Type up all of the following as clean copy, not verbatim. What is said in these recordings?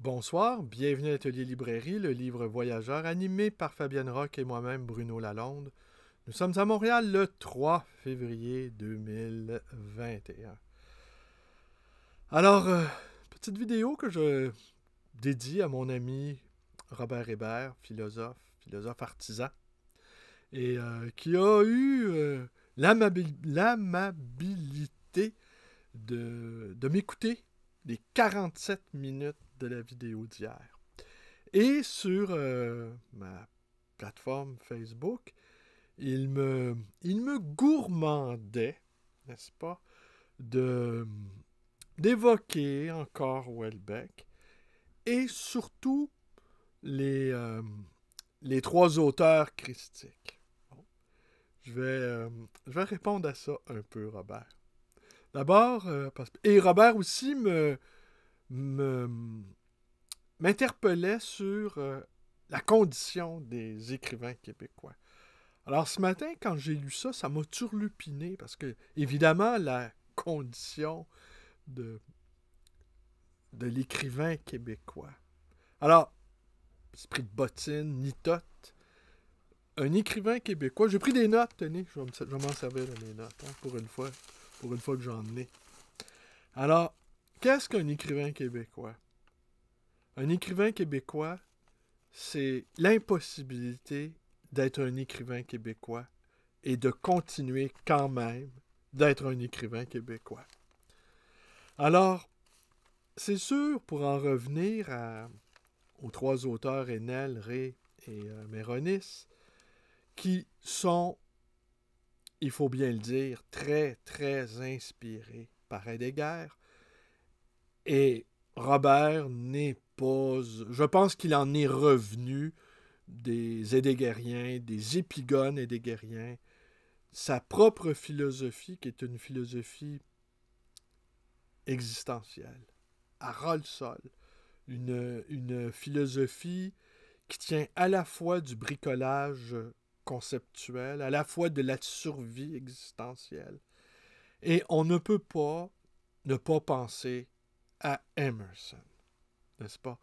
Bonsoir, bienvenue à l'Atelier Librairie, le livre voyageur animé par Fabienne Roch et moi-même Bruno Lalonde. Nous sommes à Montréal le 3 février 2021. Alors, petite vidéo que je dédie à mon ami Robert Hébert, philosophe artisan, et qui a eu l'amabilité de m'écouter les 47 minutes de la vidéo d'hier. Et sur ma plateforme Facebook, il me gourmandait, n'est-ce pas, de, d'évoquer encore Houellebecq et surtout les, euh, les trois auteurs christiques. Bon, je vais répondre à ça un peu, Robert. D'abord, et Robert aussi me, m'interpellait sur la condition des écrivains québécois. Alors ce matin, quand j'ai lu ça, ça m'a turlupiné parce que, évidemment, la condition de, de l'écrivain québécois. Alors, esprit de bottine, nitote, un écrivain québécois. J'ai pris des notes, tenez, je vais m'en servir de mes notes, hein, pour une fois que j'en ai. Alors, qu'est-ce qu'un écrivain québécois? Un écrivain québécois, c'est l'impossibilité d'être un écrivain québécois et de continuer quand même d'être un écrivain québécois. Alors, c'est sûr, pour en revenir aux trois auteurs, Enel, Ray et Méronis, qui sont, il faut bien le dire, très, très inspirés par Heidegger, et Robert n'est pas... Je pense qu'il en est revenu des Heideggeriens, des épigones heideggeriens, sa propre philosophie, qui est une philosophie existentielle, à ras-le-sol, une philosophie qui tient à la fois du bricolage conceptuel, à la fois de la survie existentielle. Et on ne peut pas ne pas penser à Emerson, n'est-ce pas?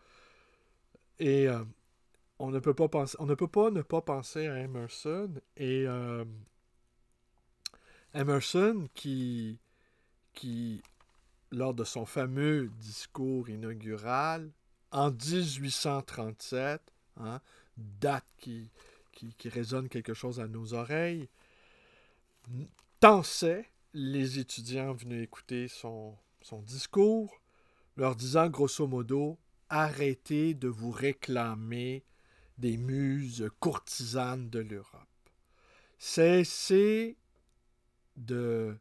Et on ne peut pas ne pas penser à Emerson. Et Emerson qui, lors de son fameux discours inaugural, en 1837, hein, date qui résonne quelque chose à nos oreilles, tensait les étudiants venus écouter son discours, leur disant grosso modo, arrêtez de vous réclamer des muses courtisanes de l'Europe. Cessez de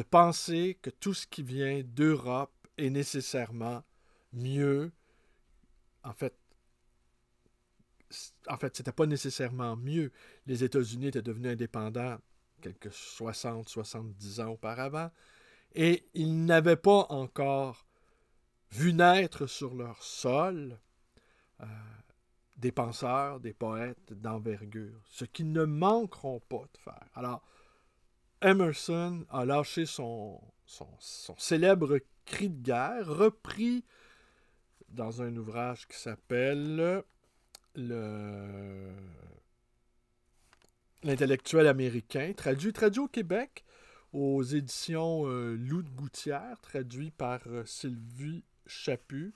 penser que tout ce qui vient d'Europe est nécessairement mieux. En fait, c'était pas nécessairement mieux. Les États-Unis étaient devenus indépendants quelques 60-70 ans auparavant, et ils n'avaient pas encore vu naître sur leur sol euh, des penseurs, des poètes d'envergure, ce qu'ils ne manqueront pas de faire. Alors, Emerson a lâché son célèbre cri de guerre, repris dans un ouvrage qui s'appelle L'intellectuel américain, traduit au Québec aux éditions Loup de Gouttière, traduit par Sylvie Chaput,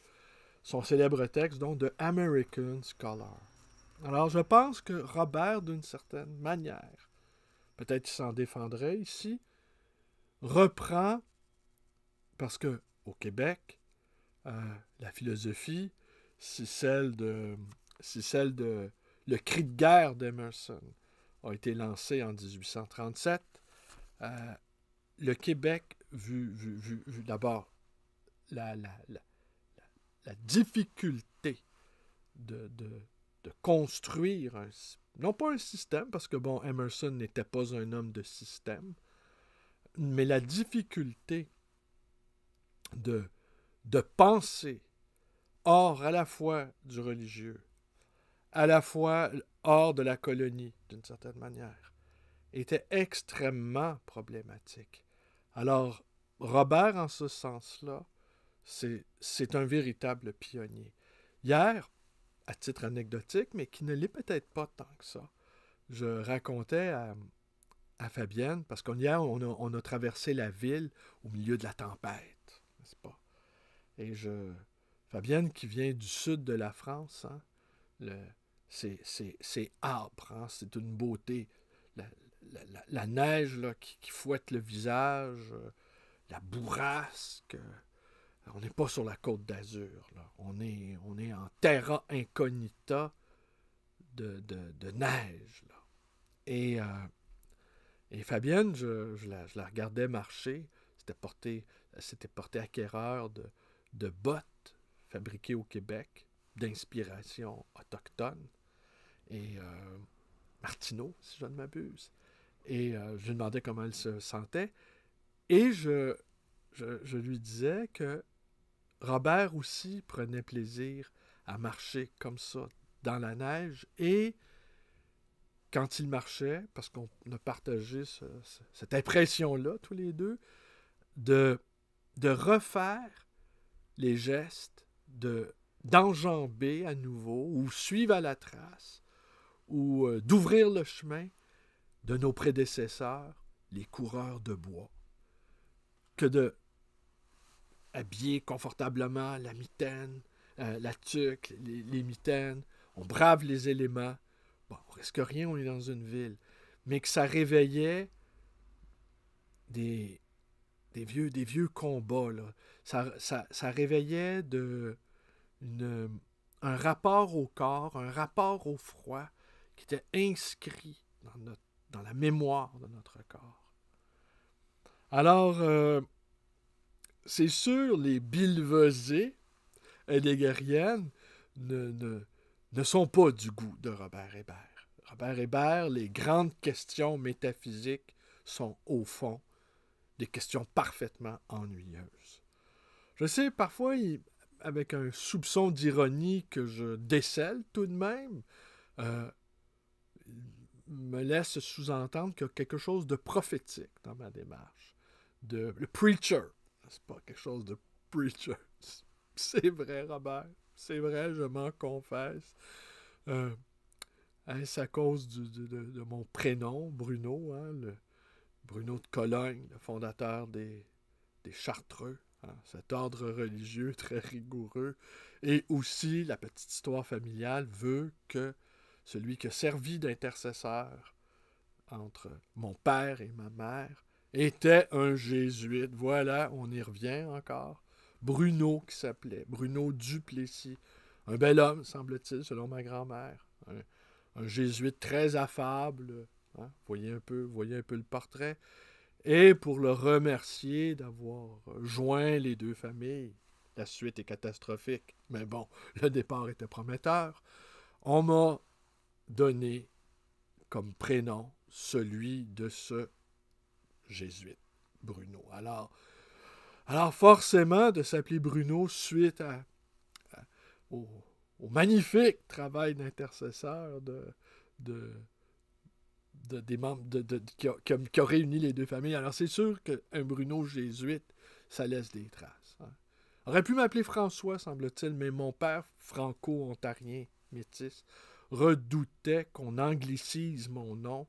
son célèbre texte, donc, de American Scholar. Alors, je pense que Robert, d'une certaine manière, peut-être qu'il s'en défendrait ici, reprend, parce que au Québec, la philosophie, c'est celle de le cri de guerre d'Emerson a été lancé en 1837. Le Québec, vu d'abord la difficulté de construire non pas un système, parce que bon, Emerson n'était pas un homme de système, mais la difficulté de, de penser hors à la fois du religieux, à la fois hors de la colonie, d'une certaine manière, était extrêmement problématique. Alors, Robert, en ce sens-là, c'est un véritable pionnier. Hier, à titre anecdotique, mais qui ne l'est peut-être pas tant que ça, je racontais à Fabienne, parce qu'hier, on a traversé la ville au milieu de la tempête, n'est-ce pas? Et Fabienne, qui vient du sud de la France, hein, c'est âpre, hein, c'est une beauté. La, la neige là, qui fouette le visage, la bourrasque. On n'est pas sur la côte d'Azur. Là. On est en terra incognita de neige. Là. Et Fabienne, je la regardais marcher. Elle s'était portée acquéreur de bottes fabriquées au Québec, d'inspiration autochtone. Et Martineau, si je ne m'abuse. Et je lui demandais comment elle se sentait. Et je lui disais que Robert aussi prenait plaisir à marcher comme ça dans la neige. Et quand il marchait, parce qu'on a partagé cette impression-là, tous les deux, de refaire les gestes, d'enjamber à nouveau, ou suivre à la trace, ou d'ouvrir le chemin de nos prédécesseurs, les coureurs de bois, que de habiller confortablement la mitaine, la tuque, les mitaines, on brave les éléments. Bon, on risque rien, on est dans une ville. Mais que ça réveillait des vieux combats. Là. Ça réveillait un rapport au corps, un rapport au froid qui était inscrit dans la mémoire de notre corps. Alors, c'est sûr, les billevesées heideggeriennes ne sont pas du goût de Robert Hébert. Robert Hébert, les grandes questions métaphysiques sont, au fond, des questions parfaitement ennuyeuses. Je sais, parfois, avec un soupçon d'ironie que je décèle tout de même, me laisse sous-entendre qu'il y a quelque chose de prophétique dans ma démarche. Le preacher, c'est pas quelque chose de preacher. C'est vrai, Robert. C'est vrai, je m'en confesse. Est-ce à cause de mon prénom, Bruno, hein, Bruno de Cologne, le fondateur des Chartreux, hein, cet ordre religieux très rigoureux. Et aussi, la petite histoire familiale veut que celui qui a servi d'intercesseur entre mon père et ma mère était un jésuite. Voilà, on y revient encore. Bruno qui s'appelait, Bruno Duplessis. Un bel homme, semble-t-il, selon ma grand-mère. Un jésuite très affable. Hein? Voyez un peu le portrait. Et pour le remercier d'avoir joint les deux familles, la suite est catastrophique, mais bon, le départ était prometteur, on m'a donné comme prénom celui de ce jésuite, Bruno. Alors forcément, de s'appeler Bruno suite au magnifique travail d'intercesseur des membres qui a réuni les deux familles. Alors c'est sûr qu'un Bruno jésuite, ça laisse des traces. Hein. Aurait pu m'appeler François, semble-t-il, mais mon père, franco-ontarien, métis, redoutait qu'on anglicise mon nom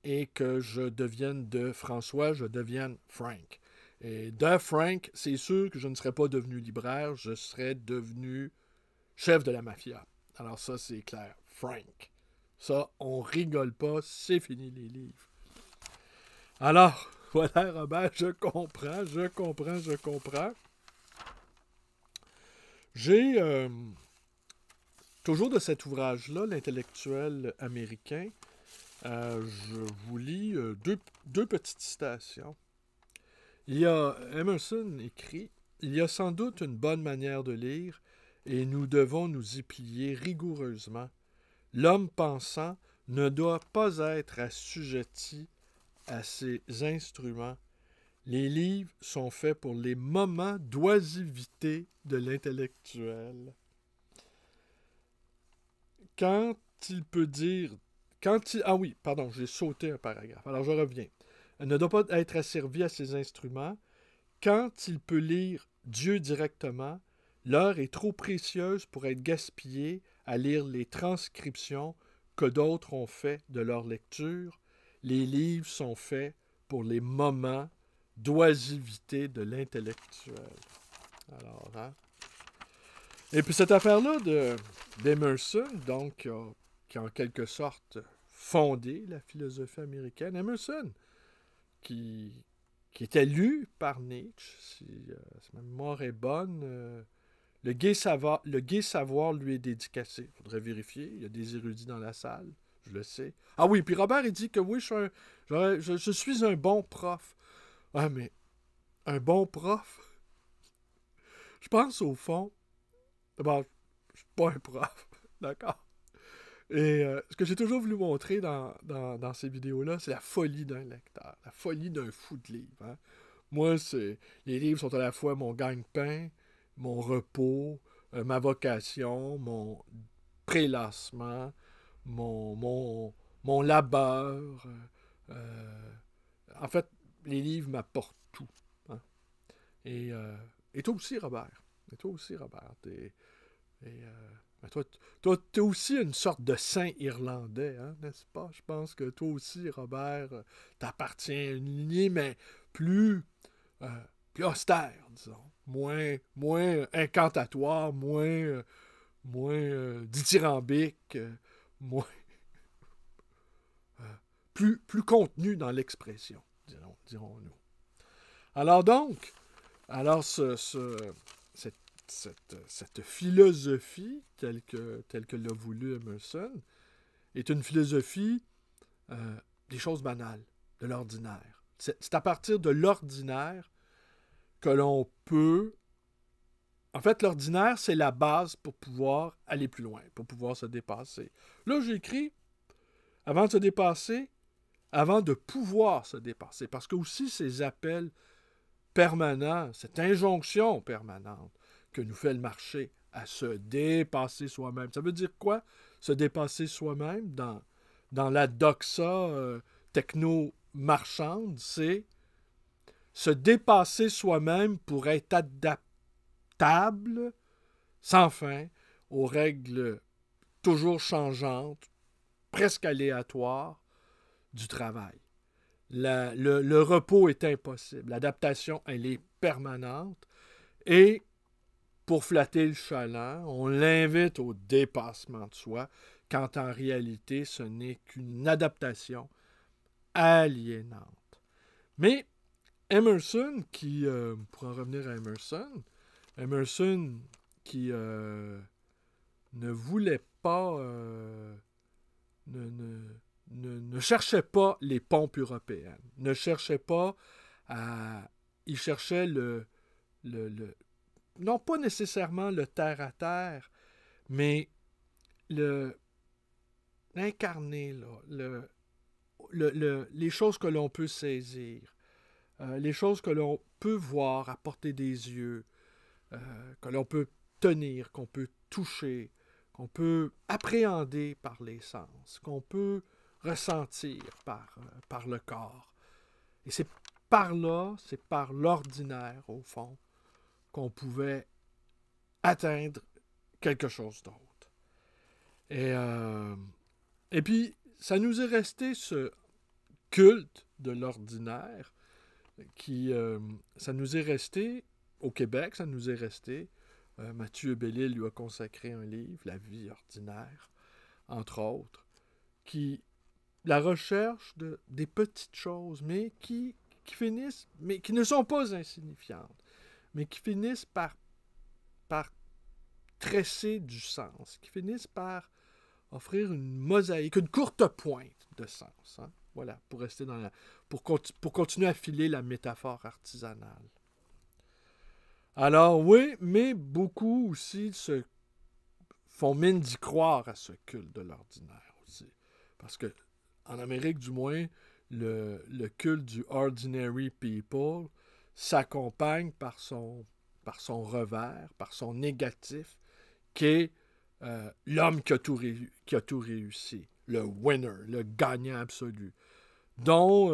et que je devienne de François, je devienne Frank. Et de Frank, c'est sûr que je ne serais pas devenu libraire, je serais devenu chef de la mafia. Alors ça, c'est clair. Frank. Ça, on rigole pas, c'est fini les livres. Alors, voilà, Robert, je comprends. J'ai toujours de cet ouvrage-là, l'intellectuel américain, je vous lis deux petites citations. Emerson écrit « Il y a sans doute une bonne manière de lire, et nous devons nous y plier rigoureusement. L'homme pensant ne doit pas être assujetti à ses instruments. Les livres sont faits pour les moments d'oisivité de l'intellectuel. » Quand il peut dire... Ah oui, pardon, j'ai sauté un paragraphe. Alors je reviens. « Ne doit pas être asservi à ses instruments. Quand il peut lire Dieu directement, l'heure est trop précieuse pour être gaspillée à lire les transcriptions que d'autres ont fait de leur lecture. Les livres sont faits pour les moments d'oisivité de l'intellectuel. Alors, hein? Et puis cette affaire-là d'Emerson, donc, qui a en quelque sorte fondé la philosophie américaine. Emerson, qui était lu par Nietzsche, si ma mémoire est bonne, le gai savoir lui est dédicacé. Il faudrait vérifier, il y a des érudits dans la salle, je le sais. Ah oui, puis Robert, il dit que oui, je suis un bon prof. Ah, mais un bon prof? Je pense au fond, d'abord, je suis pas un prof, d'accord? Et ce que j'ai toujours voulu montrer dans ces vidéos-là, c'est la folie d'un lecteur, la folie d'un fou de livres. Hein? Moi, les livres sont à la fois mon gagne-pain, mon repos, ma vocation, mon prélassement, mon labeur. Euh, en fait, les livres m'apportent tout. Hein? Et, euh, et toi aussi, Robert. Et toi aussi, Robert. Ben toi, t'es aussi une sorte de saint irlandais, hein, n'est-ce pas? Je pense que toi aussi, Robert, t'appartiens à une lignée, mais plus, euh, plus austère, disons. Moins incantatoire, moins dithyrambique, moins, plus contenu dans l'expression, dirons-nous. Alors donc, alors cette philosophie, telle que l'a voulu Emerson, est une philosophie des choses banales, de l'ordinaire. C'est à partir de l'ordinaire que l'on peut... En fait, l'ordinaire, c'est la base pour pouvoir aller plus loin, pour pouvoir se dépasser. Là, j'écris, avant de se dépasser, avant de pouvoir se dépasser, parce que aussi ces appels permanents, cette injonction permanente que nous fait le marché à se dépasser soi-même. Ça veut dire quoi, se dépasser soi-même dans la doxa techno-marchande? C'est se dépasser soi-même pour être adaptable, sans fin, aux règles toujours changeantes, presque aléatoires, du travail. Le repos est impossible. L'adaptation, elle est permanente. Et pour flatter le chaland, on l'invite au dépassement de soi, quand en réalité, ce n'est qu'une adaptation aliénante. Mais Emerson, pour en revenir à Emerson qui ne voulait pas, ne cherchait pas les pompes européennes, ne cherchait pas à... Il cherchait non pas nécessairement le terre-à-terre, mais l'incarner, là, les choses que l'on peut saisir, les choses que l'on peut voir à portée des yeux, que l'on peut tenir, qu'on peut toucher, qu'on peut appréhender par les sens, qu'on peut ressentir par le corps. Et c'est par là, c'est par l'ordinaire, au fond, qu'on pouvait atteindre quelque chose d'autre. Et puis, ça nous est resté ce culte de l'ordinaire ça nous est resté, au Québec, ça nous est resté. Mathieu Bellil lui a consacré un livre, La vie ordinaire, entre autres, la recherche des petites choses, mais qui finissent, mais qui ne sont pas insignifiantes, mais qui finissent par tresser du sens, qui finissent par offrir une mosaïque, une courte pointe de sens. Hein? Voilà, pour rester pour continuer à filer la métaphore artisanale. Alors oui, mais beaucoup aussi font mine d'y croire à ce culte de l'ordinaire aussi. Parce que, en Amérique du moins, le culte du ordinary people s'accompagne par son revers, par son négatif, qui est l'homme qui a tout réussi, le winner, le gagnant absolu, dont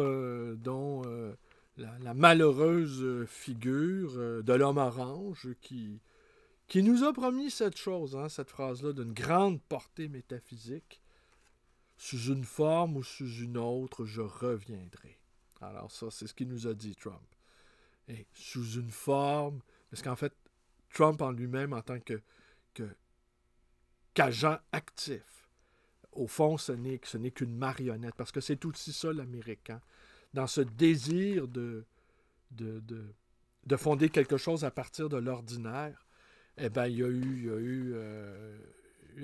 la malheureuse figure de l'homme orange qui nous a promis cette chose, hein, cette phrase-là, d'une grande portée métaphysique. Sous une forme ou sous une autre, je reviendrai. Alors ça, c'est ce qu'il nous a dit, Trump. Et sous une forme, parce qu'en fait, Trump en lui-même, en tant qu'agent actif, au fond, ce n'est qu'une marionnette, parce que c'est aussi ça l'Américain. Dans ce désir de fonder quelque chose à partir de l'ordinaire, eh bien, il y a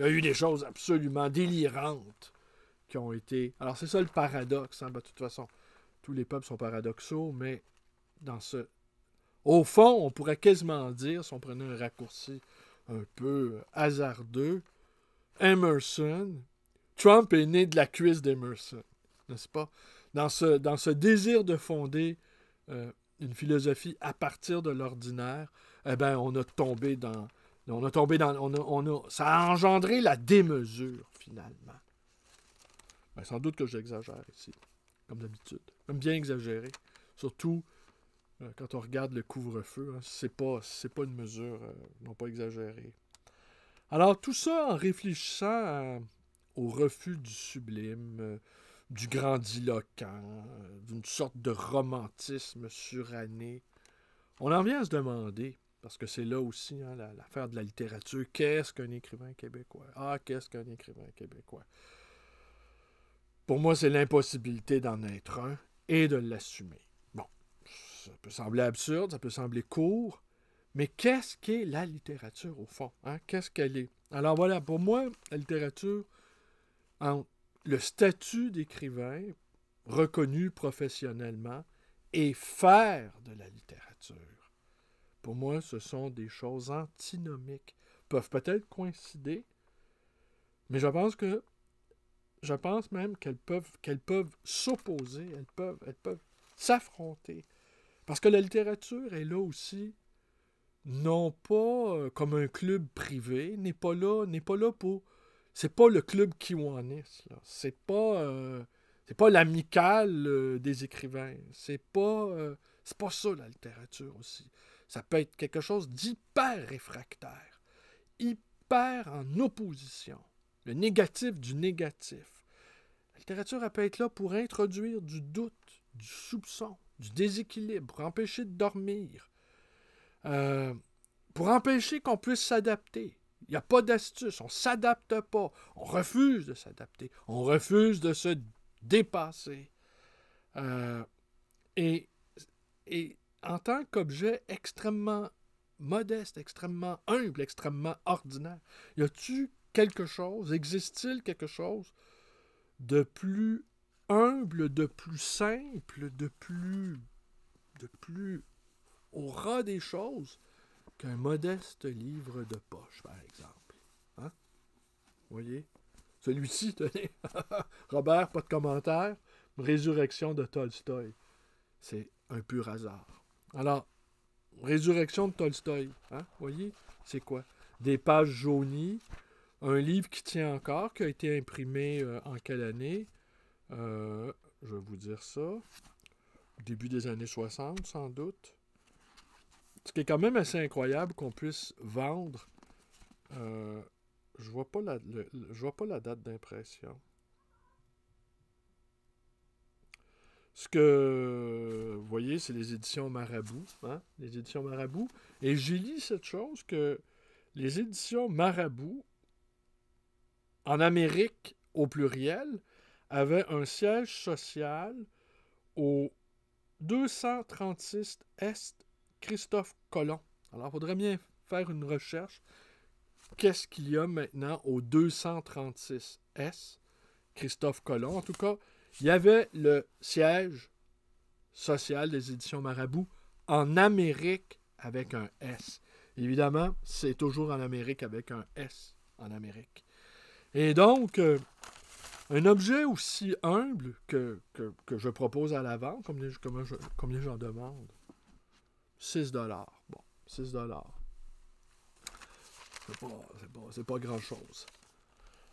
eu des choses absolument délirantes qui ont été... Alors, c'est ça le paradoxe. Hein? Ben, de toute façon, tous les peuples sont paradoxaux, mais dans ce... Au fond, on pourrait quasiment dire, si on prenait un raccourci un peu hasardeux, Emerson, Trump est né de la cuisse d'Emerson, n'est-ce pas? Dans ce désir de fonder une philosophie à partir de l'ordinaire, eh bien, ça a engendré la démesure, finalement. Ben, sans doute que j'exagère ici, comme d'habitude. Même bien exagéré. Surtout quand on regarde le couvre-feu, hein, c'est pas une mesure non pas exagérée. Alors, tout ça en réfléchissant au refus du sublime, du grandiloquent, d'une sorte de romantisme suranné, on en vient à se demander, parce que c'est là aussi hein, l'affaire de la littérature, qu'est-ce qu'un écrivain québécois? Ah, qu'est-ce qu'un écrivain québécois? Pour moi, c'est l'impossibilité d'en être un et de l'assumer. Bon, ça peut sembler absurde, ça peut sembler court, mais qu'est-ce qu'est la littérature au fond? Hein? Qu'est-ce qu'elle est? Alors voilà, pour moi, la littérature, le statut d'écrivain reconnu professionnellement et faire de la littérature. Pour moi, ce sont des choses antinomiques. Peuvent peut-être coïncider, mais je pense même qu'elles peuvent s'opposer, elles peuvent s'affronter. Parce que la littérature est là aussi, non pas comme un club privé, n'est pas là pour... C'est pas le club Kiwanis, là. C'est pas l'amicale des écrivains. C'est pas ça, la littérature aussi. Ça peut être quelque chose d'hyper réfractaire, hyper en opposition. Le négatif du négatif. La littérature, elle peut être là pour introduire du doute, du soupçon, du déséquilibre, pour empêcher de dormir, pour empêcher qu'on puisse s'adapter. Il n'y a pas d'astuce, on ne s'adapte pas, on refuse de s'adapter, on refuse de se dépasser. Et en tant qu'objet extrêmement modeste, extrêmement humble, extrêmement ordinaire, y a-t-il quelque chose, existe-t-il quelque chose de plus humble, de plus simple, de plus au ras des choses qu'un modeste livre de poche, par exemple. Hein? Vous voyez? Celui-ci, tenez. Robert, pas de commentaire. Résurrection de Tolstoï. C'est un pur hasard. Alors, Résurrection de Tolstoï. Hein? Vous voyez? C'est quoi? Des pages jaunies. Un livre qui tient encore, qui a été imprimé en quelle année? Je vais vous dire ça. Début des années 60, sans doute. Ce qui est quand même assez incroyable qu'on puisse vendre. Je vois pas la date d'impression. Ce que vous voyez, c'est les éditions Marabout. Hein? Les éditions Marabout. Et j'ai lu cette chose que les éditions Marabout, en Amérique au pluriel, avaient un siège social au 236 Est Christophe Colomb. Alors, il faudrait bien faire une recherche. Qu'est-ce qu'il y a maintenant au 236 S Christophe Colomb? En tout cas, il y avait le siège social des éditions Marabout en Amérique avec un S. Évidemment, c'est toujours en Amérique avec un S en Amérique. Et donc, un objet aussi humble que je propose à la vente, combien j'en demande? 6 $. Bon, 6 $. C'est pas grand-chose.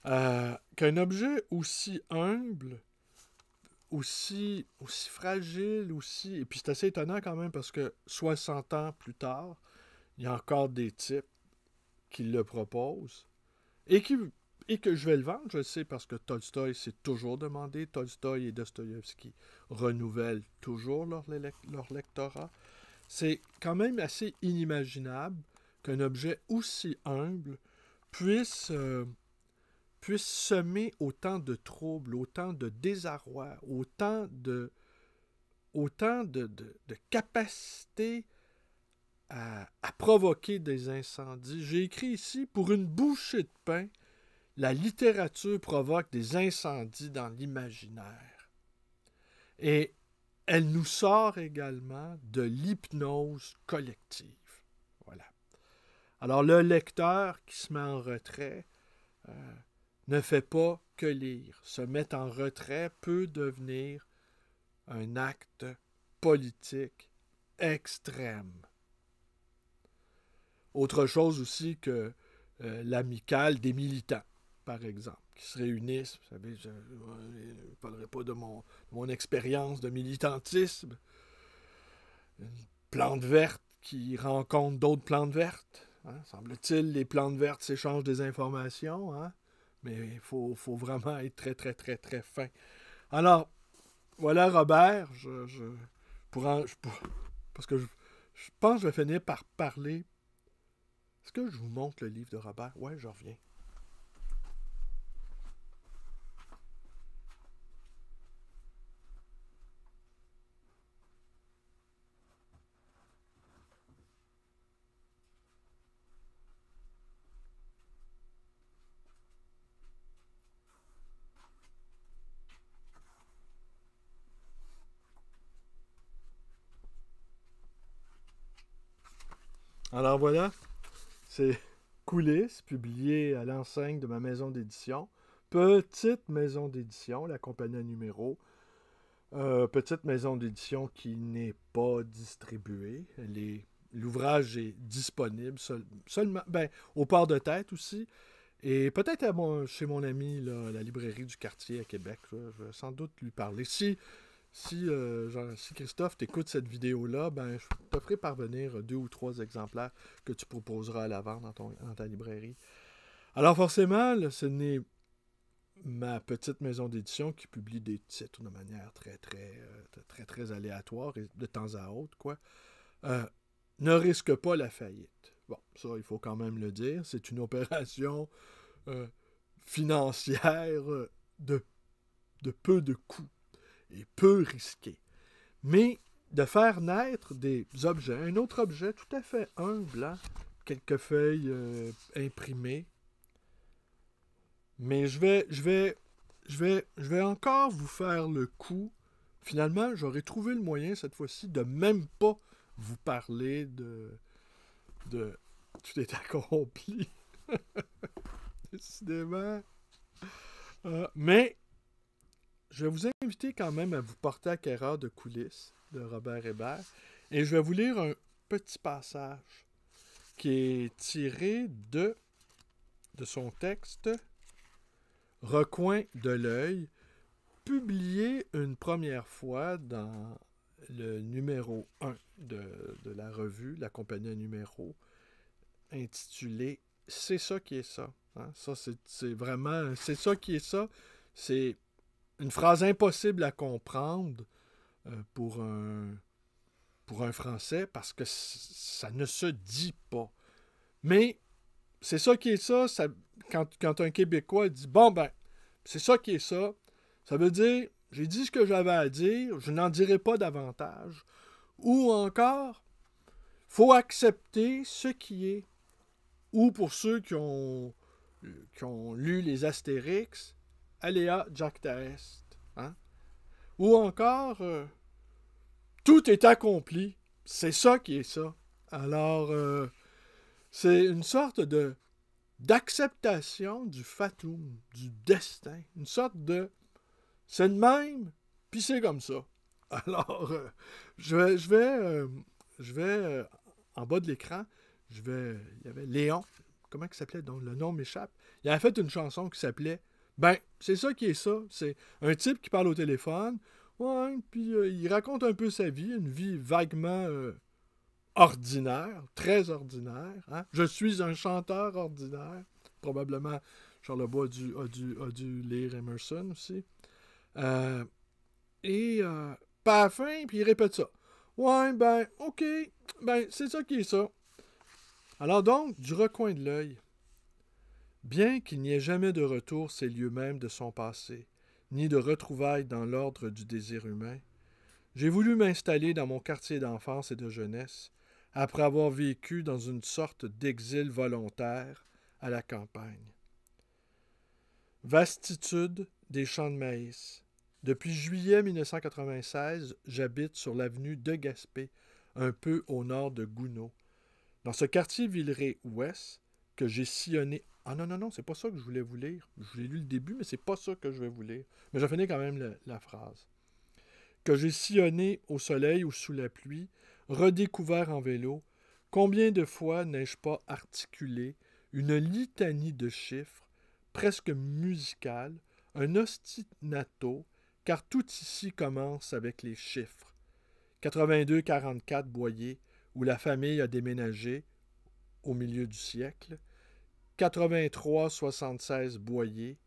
Qu'un objet aussi humble aussi fragile, aussi... Et puis c'est assez étonnant quand même parce que 60 ans plus tard, il y a encore des types qui le proposent et, et que je vais le vendre, je le sais, parce que Tolstoï s'est toujours demandé, Tolstoï et Dostoïevski renouvellent toujours leur lectorat. C'est quand même assez inimaginable qu'un objet aussi humble puisse semer autant de troubles, autant de désarroi, autant de capacité à provoquer des incendies. J'ai écrit ici, pour une bouchée de pain, la littérature provoque des incendies dans l'imaginaire. Et elle nous sort également de l'hypnose collective. Voilà. Alors le lecteur qui se met en retrait ne fait pas que lire. Se mettre en retrait peut devenir un acte politique extrême. Autre chose aussi que l'amicale des militants, par exemple, qui se réunissent. Vous savez, je ne parlerai pas de mon expérience de militantisme. Une plante verte qui rencontre d'autres plantes vertes. Hein? Semble-t-il, les plantes vertes s'échangent des informations, hein? Mais il faut vraiment être très, très, très, très fin. Alors, voilà, Robert, parce que je pense que je vais finir par parler. Est-ce que je vous montre le livre de Robert? Ouais, je reviens. Alors voilà, c'est Coulisses, publié à l'enseigne de ma maison d'édition. Petite maison d'édition, la compagnie à numéro. Petite maison d'édition qui n'est pas distribuée. L'ouvrage est disponible seulement au port de tête aussi. Et peut-être chez mon ami, là, à la librairie du quartier à Québec. Là, je vais sans doute lui parler. Si Christophe t'écoute cette vidéo-là, je te ferai parvenir 2 ou 3 exemplaires que tu proposeras à la vente dans ta librairie. Alors forcément, là, ce n'est ma petite maison d'édition qui publie des titres de manière très, très, très, très aléatoire et de temps à autre, quoi, ne risque pas la faillite. Bon, ça, il faut quand même le dire. C'est une opération financière de peu de coûts et peu risquée. Mais de faire naître des objets, un autre objet tout à fait humble, hein, quelques feuilles imprimées. Mais je vais encore vous faire le coup. Finalement, j'aurais trouvé le moyen cette fois-ci de même pas vous parler de tout est accompli. Décidément. Mais je vais vous inviter quand même à vous porter acquéreur de Coulisses de Robert Hébert. Et je vais vous lire un petit passage qui est tiré de son texte Recoin de l'œil, publié une première fois dans le numéro 1 de la revue, la compagnie à numéro, intitulé C'est ça qui est ça. Hein? Ça, c'est vraiment... C'est ça qui est ça. C'est une phrase impossible à comprendre pour un Français parce que ça ne se dit pas. Mais c'est ça qui est ça. Quand un Québécois dit « Bon, c'est ça qui est ça », ça veut dire « J'ai dit ce que j'avais à dire, je n'en dirai pas davantage. » Ou encore « Faut accepter ce qui est. » Ou pour ceux qui ont lu les Astérix, « Aléa jacta est. » Hein? Ou encore tout est accompli. C'est ça qui est ça. Alors, c'est une sorte d'acceptation du fatum, du destin. Une sorte de c'est de même, puis c'est comme ça. Alors, je vais en bas de l'écran, il y avait Léon, comment il s'appelait, donc le nom m'échappe. Il avait fait une chanson qui s'appelait c'est ça qui est ça. C'est un type qui parle au téléphone, Ouais, puis il raconte un peu sa vie, une vie vaguement ordinaire, très ordinaire. Hein? Je suis un chanteur ordinaire. Probablement, Charlebois a dû lire Emerson aussi. Euh, et pas à la fin, puis il répète ça. Ouais, ben, ok, ben, c'est ça qui est ça. Alors donc, du recoin de l'œil, bien qu'il n'y ait jamais de retour ces lieux mêmes de son passé, ni de retrouvailles dans l'ordre du désir humain, j'ai voulu m'installer dans mon quartier d'enfance et de jeunesse, après avoir vécu dans une sorte d'exil volontaire à la campagne. Vastitude des champs de maïs. Depuis juillet 1996, j'habite sur l'avenue de Gaspé, un peu au nord de Gounod. Dans ce quartier Villeray-Ouest, que j'ai sillonné... Ah non, non, non, c'est pas ça que je voulais vous lire. Je vous ai lu le début, mais c'est pas ça que je vais vous lire. Mais je finis quand même la phrase. Que j'ai sillonné au soleil ou sous la pluie, redécouvert en vélo, combien de fois n'ai-je pas articulé une litanie de chiffres, presque musicale, un ostinato, car tout ici commence avec les chiffres. 82-44 Boyer, où la famille a déménagé au milieu du siècle, 83-76 Boyer,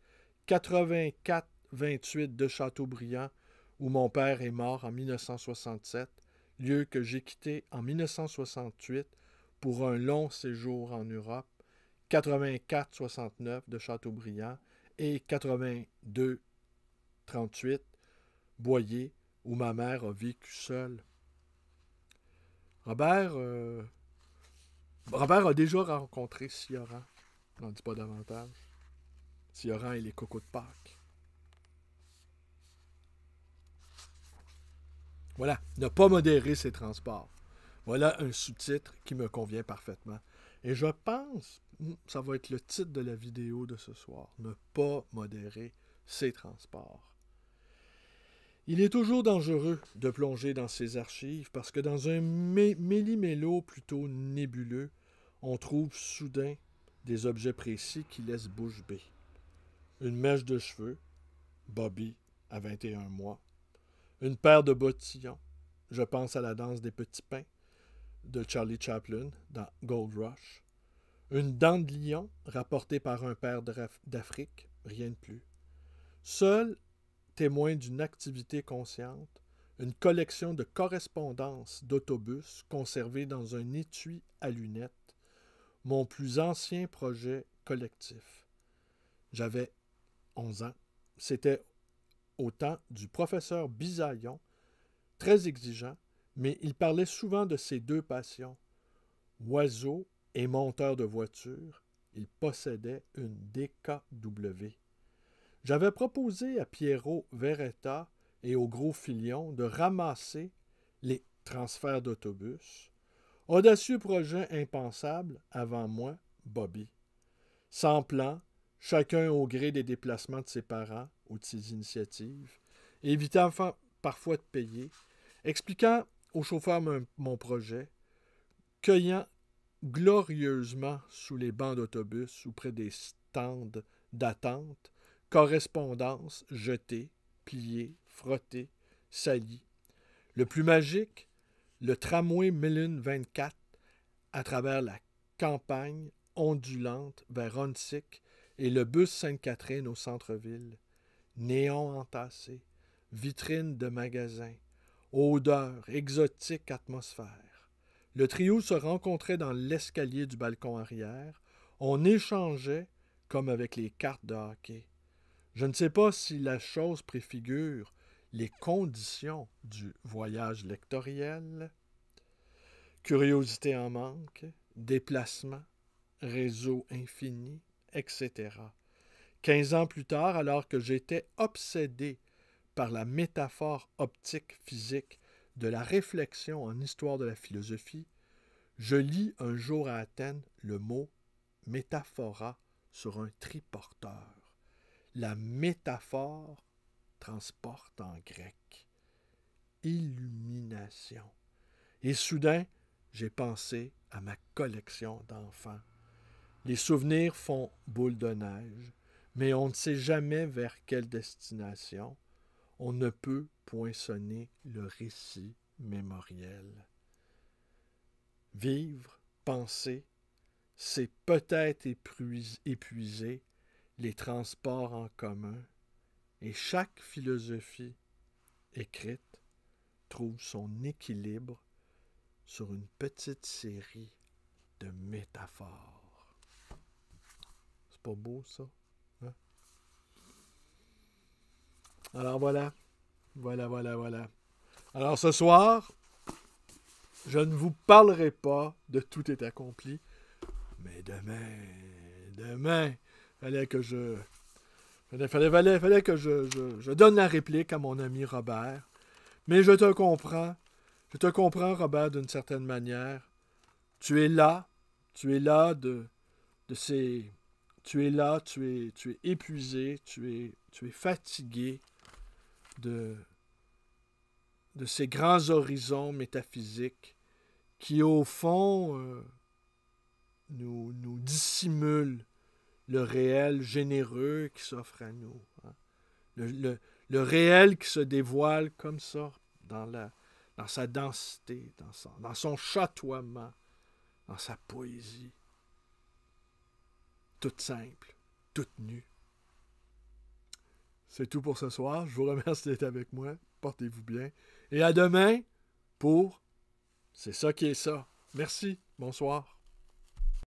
84-28 de Châteaubriand, où mon père est mort en 1967, lieu que j'ai quitté en 1968 pour un long séjour en Europe, 84-69 de Châteaubriand et 82-38 Boyer, où ma mère a vécu seule. Robert a déjà rencontré Sioran. N'en dis pas davantage. Sioran et les cocos de Pâques. Voilà, ne pas modérer ses transports. Voilà un sous-titre qui me convient parfaitement. Et je pense, ça va être le titre de la vidéo de ce soir, ne pas modérer ses transports. Il est toujours dangereux de plonger dans ces archives parce que dans un méli-mélo plutôt nébuleux, on trouve soudain des objets précis qui laissent bouche bée. Une mèche de cheveux, Bobby à 21 mois, une paire de bottillons, je pense à la danse des petits pains de Charlie Chaplin dans Gold Rush, une dent de lion rapportée par un père d'Afrique, rien de plus. Seul témoin d'une activité consciente, une collection de correspondances d'autobus conservées dans un étui à lunettes, mon plus ancien projet collectif. J'avais 11 ans. C'était au temps du professeur Bisaillon, très exigeant, mais il parlait souvent de ses deux passions. Oiseau et monteur de voiture, il possédait une DKW. J'avais proposé à Piero Verretta et au Gros Filion de ramasser les transferts d'autobus. Audacieux projet impensable, avant moi, Bobby. Sans plan, chacun au gré des déplacements de ses parents ou de ses initiatives, évitant parfois de payer, expliquant au chauffeur mon projet, cueillant glorieusement sous les bancs d'autobus ou près des stands d'attente, correspondances jetées, pliées, frottées, salies. Le plus magique, le tramway Mellon 24 à travers la campagne ondulante vers Huntsic et le bus Sainte-Catherine au centre-ville. Néons entassés, vitrines de magasins, odeur, exotique atmosphère. Le trio se rencontrait dans l'escalier du balcon arrière. On échangeait comme avec les cartes de hockey. Je ne sais pas si la chose préfigure les conditions du voyage lectoriel. Curiosité en manque, déplacement, réseau infini, etc. 15 ans plus tard, alors que j'étais obsédé par la métaphore optique physique de la réflexion en histoire de la philosophie, je lis un jour à Athènes le mot métaphora sur un triporteur. La métaphore transporte en grec. Illumination. Et soudain, j'ai pensé à ma collection d'enfants. Les souvenirs font boule de neige, mais on ne sait jamais vers quelle destination. On ne peut poinçonner le récit mémoriel. Vivre, penser, c'est peut-être épuiser les transports en commun, et chaque philosophie écrite trouve son équilibre sur une petite série de métaphores. C'est pas beau, ça? Hein? Alors voilà. Voilà. Alors ce soir, je ne vous parlerai pas de Tout est accompli, mais demain, fallait que je donne la réplique à mon ami Robert. Mais je te comprends, Robert, d'une certaine manière. Tu es là tu es épuisé, tu es fatigué de ces grands horizons métaphysiques qui, au fond, nous dissimulent le réel généreux qui s'offre à nous. Hein. Le réel qui se dévoile comme ça dans sa densité, dans son chatoiement, dans sa poésie. Toute simple, toute nue. C'est tout pour ce soir. Je vous remercie d'être avec moi. Portez-vous bien. Et à demain pour C'est ça qui est ça. Merci. Bonsoir.